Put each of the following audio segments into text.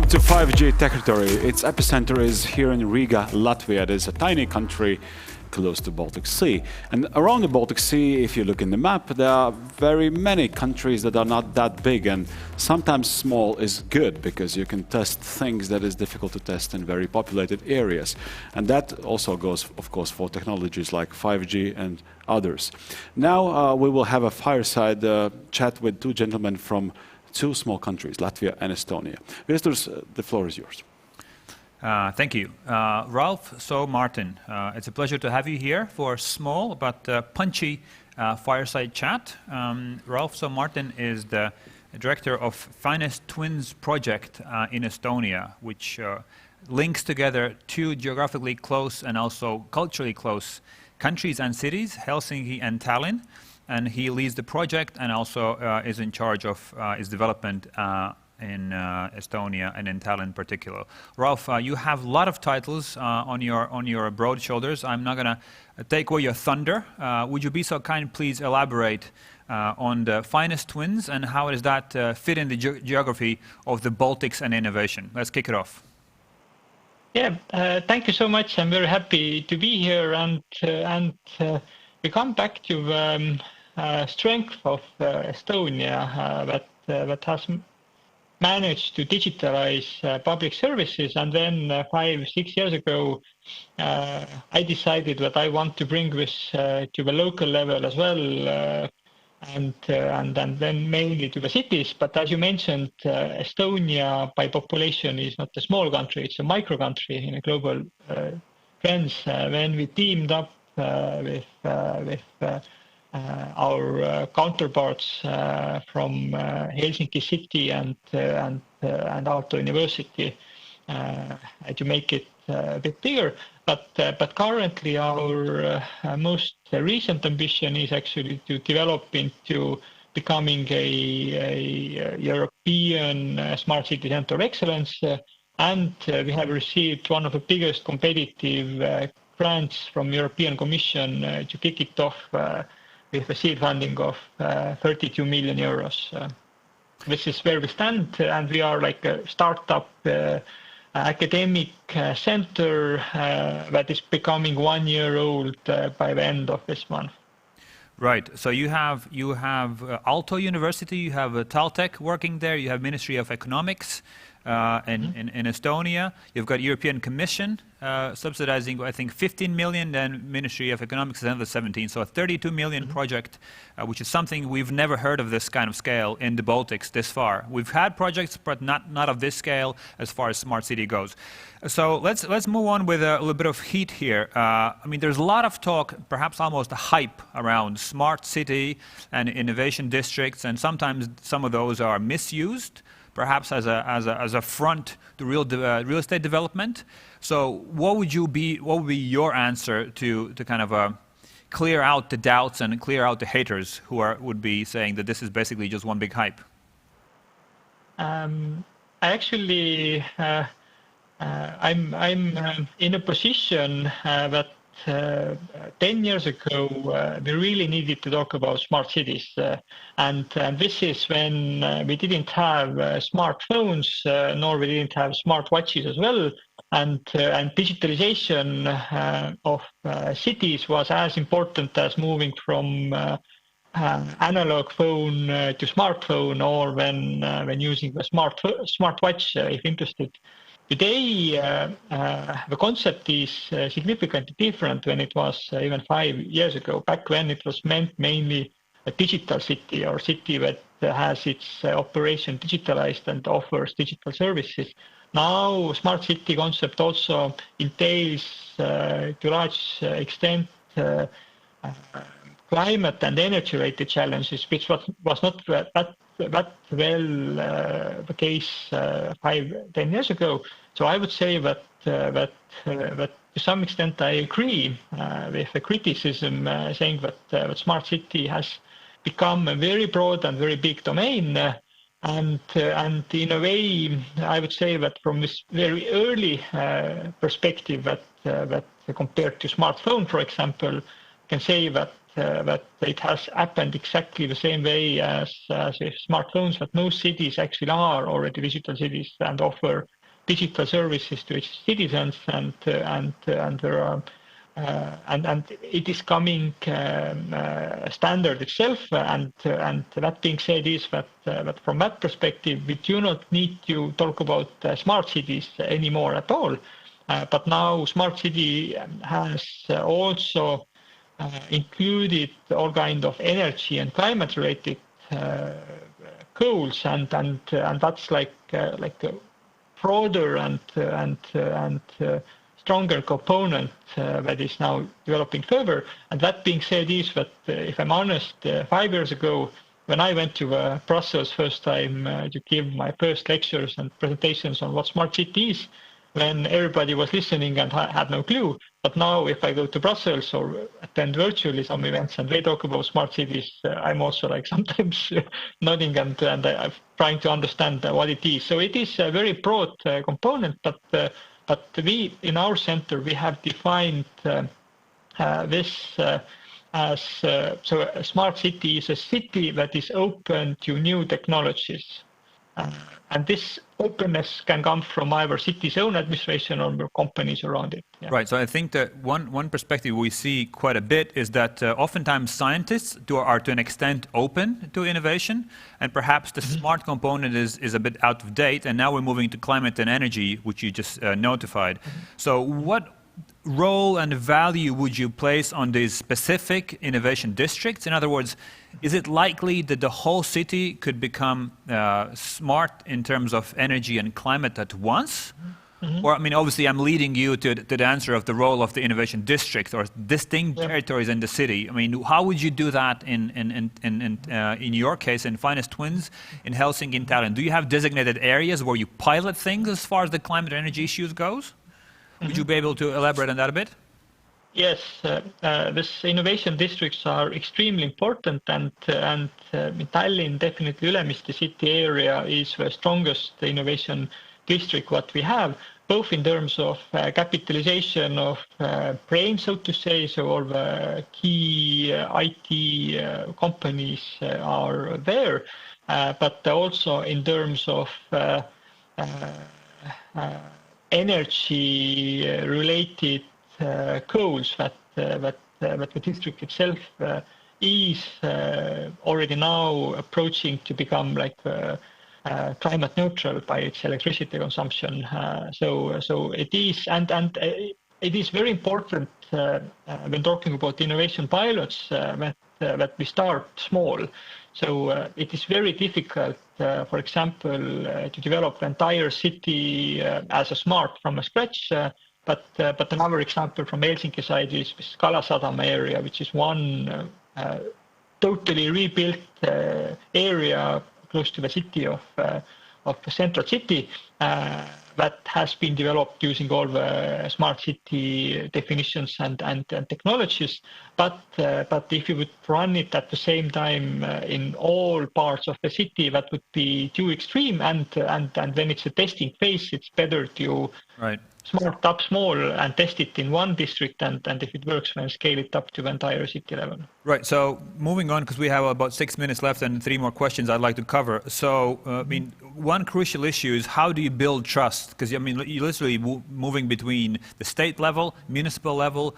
up to 5G territory. Its epicenter is here in Riga, Latvia. It is a tiny country close to Baltic Sea. And around the Baltic Sea, if you look in the map, there are very many countries that are not that big, and sometimes small is good because you can test things that is difficult to test in very populated areas. And that also goes, of course, for technologies like 5G and others. Now we will have a fireside chat with two gentlemen from two small countries, Latvia and Estonia. Viesturs, the floor is yours. Thank you. Ralf-Martin, it's a pleasure to have you here for a small but punchy fireside chat. Ralf-Martin is the director of Finest Twins project in Estonia, which links together two geographically close and also culturally close countries and cities, Helsinki and Tallinn. And he leads the project and also is in charge of its development in Estonia and in Tallinn in particular. Ralf, you have a lot of titles on your broad shoulders. I'm not going to take away your thunder. Would you be so kind, please elaborate on the Finest Twins and how does that fit in the geography of the Baltics and innovation? Let's kick it off. Yeah, thank you so much. I'm very happy to be here, and we come back to strength of Estonia that has managed to digitalize public services. And then 5-6 years ago, I decided that I want to bring this to the local level as well, and then mainly to the cities. But as you mentioned, Estonia by population is not a small country, it's a micro country in a global trends. When we teamed up with our counterparts from Helsinki city and Aalto University to make it a bit bigger. But currently our most recent ambition is actually to develop into becoming a European Smart City Center of Excellence. And we have received one of the biggest competitive grants from European Commission to kick it off with a seed funding of 32 million euros. This is where we stand, and we are like a startup academic center that is becoming 1 year old by the end of this month. Right. So you have Aalto University, you have Taltech working there, you have Ministry of Economics in Estonia. You've got European Commission subsidizing, I think, 15 million, then Ministry of Economics is another 17. So a 32 million project, which is something we've never heard of this kind of scale in the Baltics this far. We've had projects, but not of this scale as far as smart city goes. So let's move on with a little bit of heat here. I mean, there's a lot of talk, perhaps almost a hype around smart city and innovation districts, and sometimes some of those are misused, perhaps as a front to real estate development. So what would be your answer to kind of clear out the doubts and clear out the haters who would be saying that this is basically just one big hype? I'm in a position that 10 years ago we really needed to talk about smart cities, and this is when we didn't have smartphones, nor we didn't have smart watches as well, and digitalization of cities was as important as moving from analog phone to smartphone, or when using the smart watch if interested. Today, the concept is significantly different when it was even 5 years ago. Back when it was meant mainly a digital city, or city that has its operation digitalized and offers digital services. Now, smart city concept also entails to a large extent climate and energy-related challenges, which was not that well the case 5-10 years ago. So I would say that to some extent I agree with the criticism saying that smart city has become a very broad and very big domain. And in a way, I would say that from this very early perspective, that compared to smartphone, for example, can say that it has happened exactly the same way as with smartphones, that most cities actually are already digital cities and offer digital services to its citizens, and there are and it is coming standard itself. And that being said, is that from that perspective, we do not need to talk about smart cities anymore at all. But now smart city has also included all kind of energy and climate related goals, and that's like a broader and stronger component that is now developing further. And that being said, is that if I'm honest, 5 years ago, when I went to Brussels first time to give my first lectures and presentations on what smart city is, when everybody was listening and had no clue. But now if I go to Brussels or attend virtually some events and they talk about smart cities, I'm also like sometimes nodding and I'm trying to understand what it is. So it is a very broad component, but we, in our center, we have defined this as, so a smart city is a city that is open to new technologies. And this openness can come from either city's own administration or companies around it. Yeah. Right. So I think that one perspective we see quite a bit is that oftentimes scientists are to an extent open to innovation, and perhaps the smart component is a bit out of date. And now we're moving to climate and energy, which you just notified. So what role and value would you place on these specific innovation districts? In other words, is it likely that the whole city could become smart in terms of energy and climate at once? Or, I mean, obviously I'm leading you to the answer of the role of the innovation district or distinct territories in the city. I mean, how would you do that in your case, in Finest Twins, in Helsinki, in Tallinn? Do you have designated areas where you pilot things as far as the climate and energy issues goes? Would you be able to elaborate on that a bit? Yes, these innovation districts are extremely important, and Tallinn, definitely Ülemiste city area, is the strongest innovation district what we have, both in terms of capitalization of brain, so to say, so all the key IT companies are there, but also in terms of energy related goals that the district itself is already now approaching to become like climate neutral by its electricity consumption. So it is, and it is very important when talking about innovation pilots that we start small. So it is very difficult, for example, to develop the entire city as a smart from scratch. But another example from Helsinki side is Kalasadama area, which is one totally rebuilt area close to the city of the central city that has been developed using all the smart city definitions and technologies. But if you would run it at the same time in all parts of the city, that would be too extreme. And when it's a testing phase, it's better to smart up small and test it in one district, and if it works, then scale it up to the entire city level. Right. So moving on, because we have about 6 minutes left and 3 more questions I'd like to cover. So, I mean, one crucial issue is how do you build trust? Because, I mean, you're literally moving between the state level, municipal level,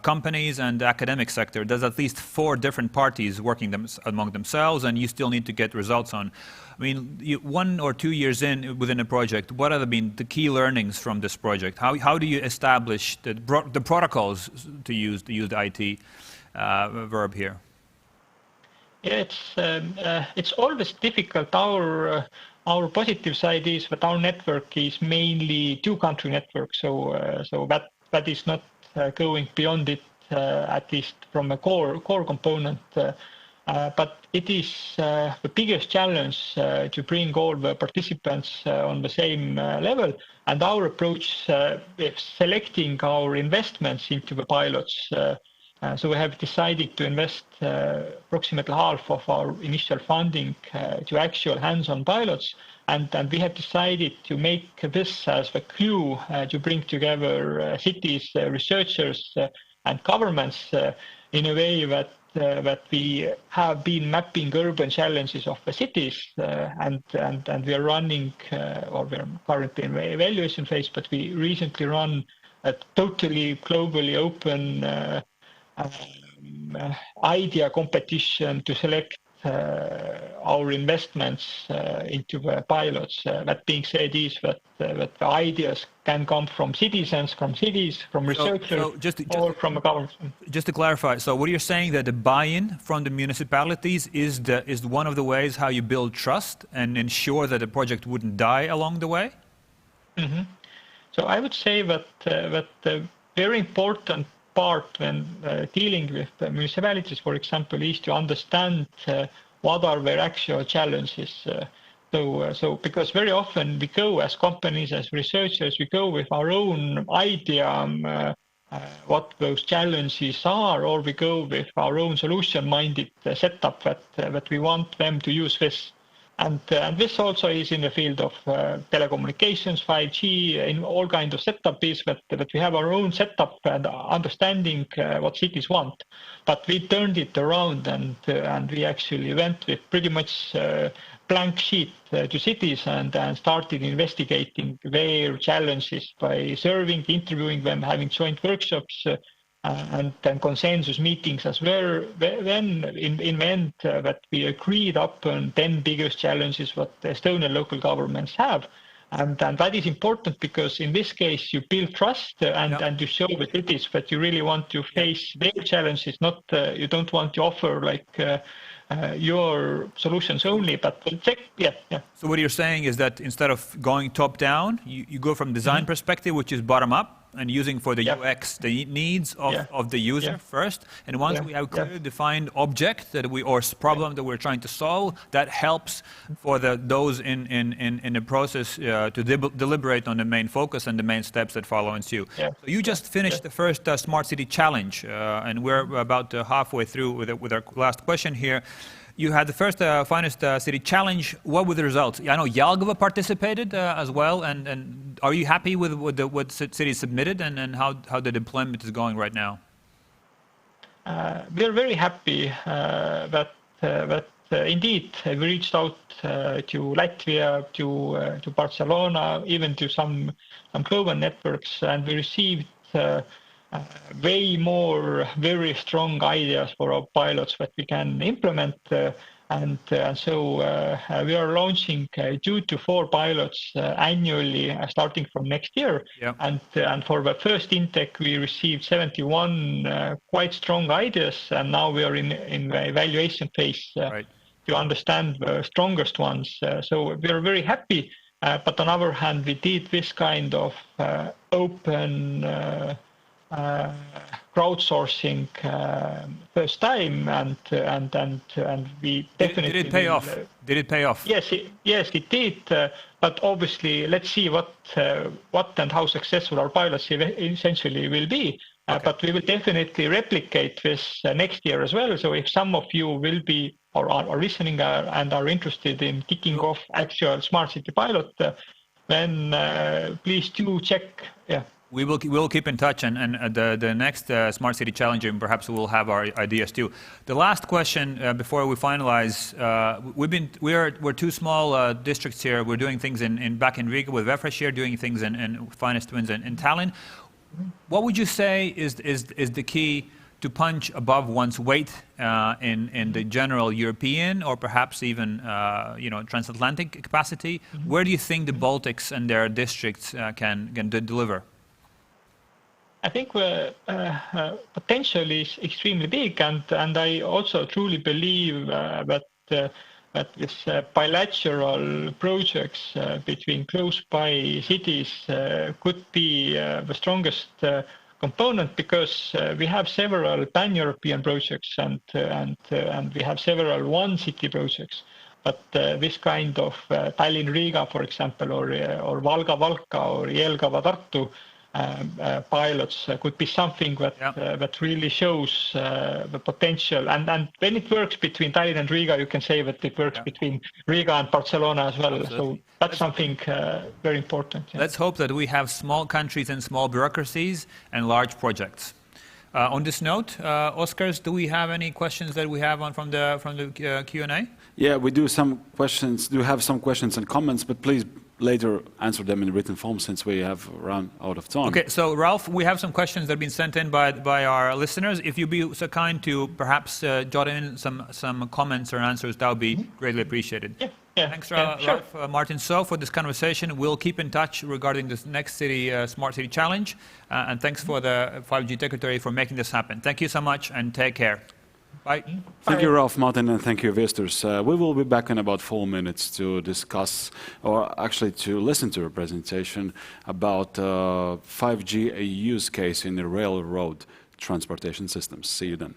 companies, and the academic sector. There's at least 4 different parties working among themselves, and you still need to get results on. I mean, 1 or 2 years within a project, what have been the key learnings from this project? How do you establish the protocols to use the IT verb here? Yeah, it's always difficult. Our positive side is that our network is mainly 2-country network, so that is not going beyond it, at least from a core component. But it is the biggest challenge to bring all the participants on the same level. And our approach is selecting our investments into the pilots. So we have decided to invest approximately half of our initial funding to actual hands-on pilots. And we have decided to make this as the clue to bring together cities, researchers, and governments in a way that that we have been mapping urban challenges of the cities, and we are running, or we're currently in the evaluation phase, but we recently run a totally globally open idea competition to select our investments into the pilots. That being said, is that the ideas can come from citizens, from cities, from researchers, or from a government. Just to clarify, so what you're saying that the buy-in from the municipalities is one of the ways how you build trust and ensure that the project wouldn't die along the way? Mm-hmm. So I would say that the very important part when dealing with the municipalities, for example, is to understand what are their actual challenges. So because very often we go as companies, as researchers, we go with our own idea what those challenges are, or we go with our own solution-minded setup that we want them to use this. And this also is in the field of telecommunications, 5G, in all kinds of setup is that we have our own setup and understanding what cities want. But we turned it around and we actually went with pretty much blank sheet to cities and started investigating their challenges by surveying, interviewing them, having joint workshops, and then consensus meetings as well. Then in the end that we agreed upon 10 biggest challenges what the Estonian local governments have. And that is important because in this case you build trust and you show the cities that you really want to face their challenges, not you don't want to offer like your solutions only, but check. So what you're saying is that instead of going top down, you go from design perspective, which is bottom up, and using for the UX the needs of the user first. And once we have clearly defined object or problem that we're trying to solve, that helps for those in the process to deliberate on the main focus and the main steps that follow ensue. So you just finished the first Smart City Challenge, and we're about halfway through with our last question here. You had the first Finest City Challenge. What were the results? I know Jelgava participated as well. And are you happy with what cities submitted and how the deployment is going right now? We're very happy that indeed we reached out to Latvia, to Barcelona, even to some global networks, and we received way more very strong ideas for our pilots that we can implement, and so we are launching 2 to 4 pilots annually starting from next year. And for the first intake we received 71 quite strong ideas, and now we are in the evaluation phase to understand the strongest ones. So we are very happy, but on the other hand we did this kind of open crowdsourcing first time, and we definitely did it pay off? Did it pay off? Yes, it did. But obviously, let's see what and how successful our pilots essentially will be. But we will definitely replicate this next year as well. So if some of you will be or are listening and are interested in kicking off actual Smart City pilot, then please do check. We'll keep in touch, and the next Smart City Challenge, and perhaps we'll have our ideas too. The last question before we finalize, we're 2 small districts here. We're doing things back in Riga with VEFRESH here, doing things in Finest Twins in Tallinn. What would you say is the key to punch above one's weight in the general European or perhaps even transatlantic capacity? Where do you think the Baltics and their districts can deliver? I think potential is extremely big, and I also truly believe that this bilateral projects between close by cities could be the strongest component, because we have several pan-European projects and we have several one-city projects. But this kind of Tallinn-Riga, for example, or Valga-Valka or Jelgava-Tartu pilots could be something that really shows the potential. And when it works between Tallinn and Riga, you can say that it works between Riga and Barcelona as well. Absolutely. So that's something very important. Let's hope that we have small countries and small bureaucracies and large projects. On this note, Oskars, do we have any questions that we have from the Q&A? Yeah, we do have some questions and comments, but please later answer them in written form since we have run out of time. Okay, so Ralf, we have some questions that have been sent in by our listeners. If you'd be so kind to perhaps jot in some comments or answers, that would be greatly appreciated. Yeah, thanks, sure. Ralf-Martin, for this conversation. We'll keep in touch regarding this next Smart City Challenge. And thanks for the 5G Secretary for making this happen. Thank you so much and take care. Bye. Thank you, Ralf-Martin, and thank you, Viesturs. We will be back in about 4 minutes to discuss, or actually to listen to a presentation about 5G use case in the railroad transportation systems. See you then.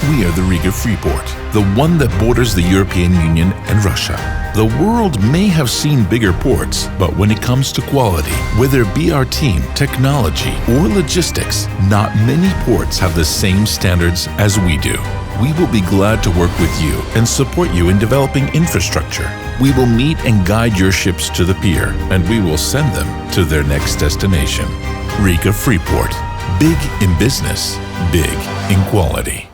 We are the Riga Freeport, the one that borders the European Union and Russia. The world may have seen bigger ports, but when it comes to quality, whether it be our team, technology, or logistics, not many ports have the same standards as we do. We will be glad to work with you and support you in developing infrastructure. We will meet and guide your ships to the pier, and we will send them to their next destination. Riga Freeport. Big in business, big in quality.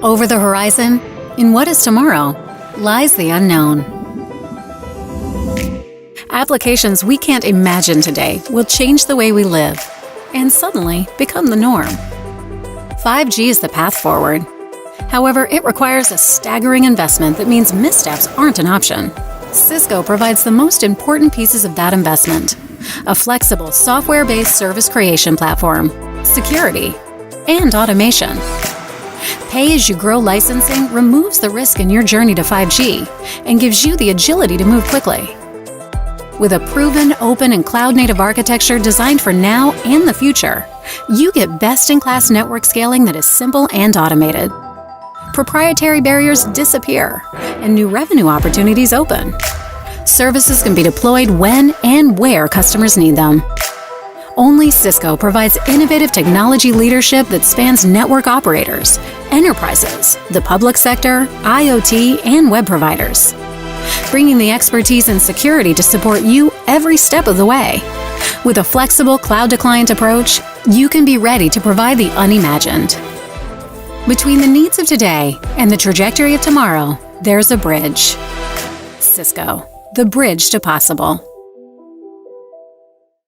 Over the horizon, in what is tomorrow, lies the unknown. Applications we can't imagine today will change the way we live and suddenly become the norm. 5G is the path forward. However, it requires a staggering investment that means missteps aren't an option. Cisco provides the most important pieces of that investment, a flexible software-based service creation platform, security, and automation. Pay-as-you-grow licensing removes the risk in your journey to 5G and gives you the agility to move quickly. With a proven, open, and cloud-native architecture designed for now and the future, you get best-in-class network scaling that is simple and automated. Proprietary barriers disappear, and new revenue opportunities open. Services can be deployed when and where customers need them. Only Cisco provides innovative technology leadership that spans network operators, enterprises, the public sector, IoT, and web providers, bringing the expertise and security to support you every step of the way. With a flexible cloud-to-client approach, you can be ready to provide the unimagined. Between the needs of today and the trajectory of tomorrow, there's a bridge. Cisco, the bridge to possible.